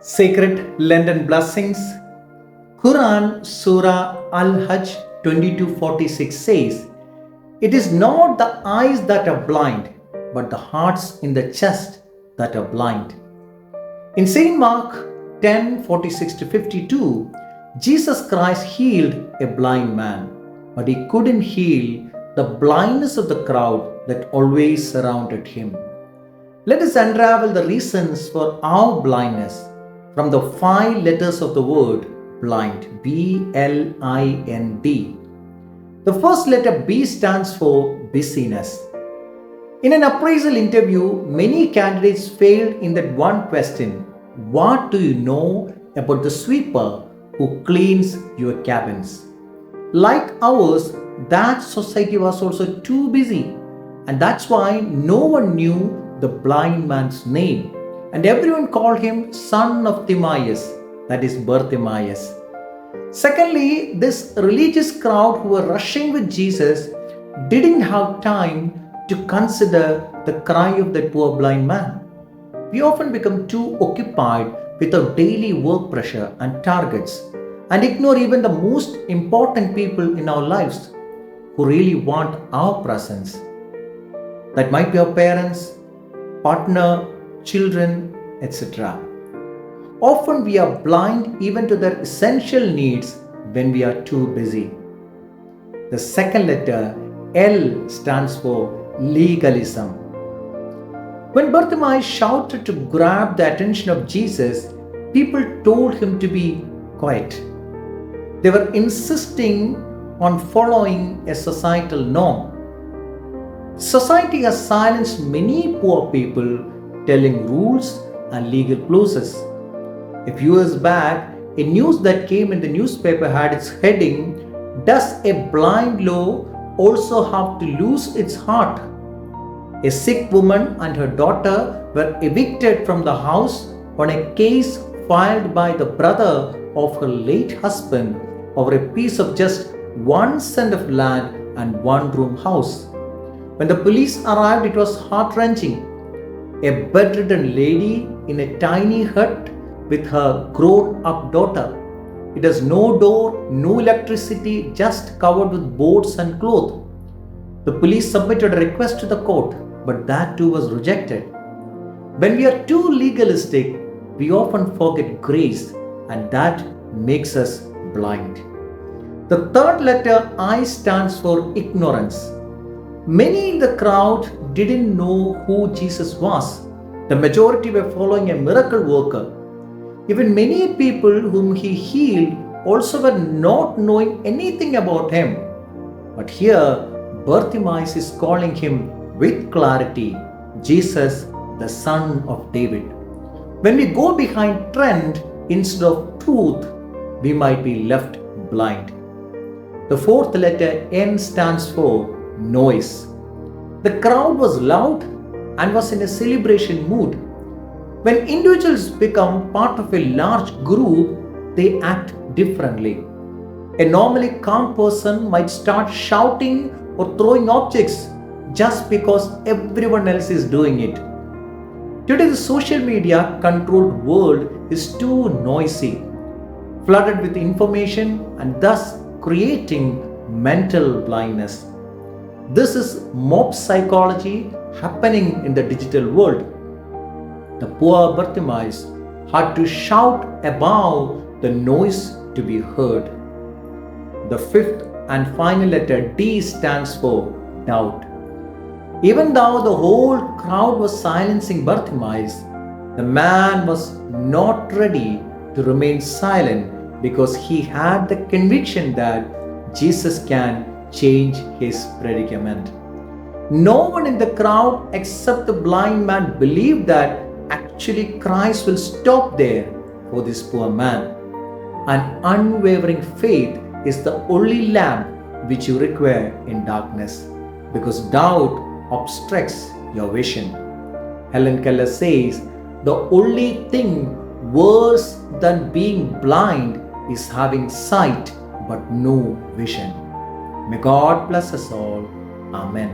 Sacred Lenten Blessings. Quran Surah Al-Hajj 22:46 says, "It is not the eyes that are blind, but the hearts in the chest that are blind." In St. Mark 10:46-52, Jesus Christ healed a blind man, but he couldn't heal the blindness of the crowd that always surrounded him. Let us unravel the reasons for our blindness from the 5 letters of the word blind, B.L.I.N.D. The first letter B stands for busyness. In an appraisal interview, many candidates failed in that one question: what do you know about the sweeper who cleans your cabins? Like ours, that society was also too busy, and that's why no one knew the blind man's name, and everyone called him son of Timaeus, that is Bartimaeus. Secondly, this religious crowd who were rushing with Jesus didn't have time to consider the cry of that poor blind man. We often become too occupied with our daily work pressure and targets and ignore even the most important people in our lives who really want our presence. That might be our parents, partner, children, etc. Often we are blind even to their essential needs when we are too busy. The second letter, L, stands for legalism. When Bartimaeus shouted to grab the attention of Jesus, people told him to be quiet. They were insisting on following a societal norm. Society has silenced many poor people, telling rules and legal clauses. A few years back, a news that came in the newspaper had its heading, "Does a blind law also have to lose its heart?" A sick woman and her daughter were evicted from the house on a case filed by the brother of her late husband over a piece of just 1 cent of land and 1-room house. When the police arrived, it was heart-wrenching. A bedridden lady in a tiny hut with her grown-up daughter. It has no door, no electricity, just covered with boards and cloth. The police submitted a request to the court, but that too was rejected. When we are too legalistic, we often forget grace, and that makes us blind. The third letter I stands for ignorance. Many in the crowd didn't know who Jesus was. The majority were following a miracle worker. Even many people whom he healed also were not knowing anything about him. But here, Bartimaeus is calling him with clarity, Jesus, the Son of David. When we go behind trend instead of truth, we might be left blind. The fourth letter N stands for noise. The crowd was loud and was in a celebration mood. When individuals become part of a large group, they act differently. A normally calm person might start shouting or throwing objects just because everyone else is doing it. Today, the social media controlled world is too noisy, flooded with information and thus creating mental blindness. This is mob psychology happening in the digital world. The poor Bartimaeus had to shout above the noise to be heard. The fifth and final letter D stands for doubt. Even though the whole crowd was silencing Bartimaeus, the man was not ready to remain silent because he had the conviction that Jesus can change his predicament. No one in the crowd except the blind man believed that actually Christ will stop there for this poor man. An unwavering faith is the only lamp which you require in darkness, because doubt obstructs your vision. Helen Keller says, "The only thing worse than being blind is having sight but no vision." May God bless us all. Amen.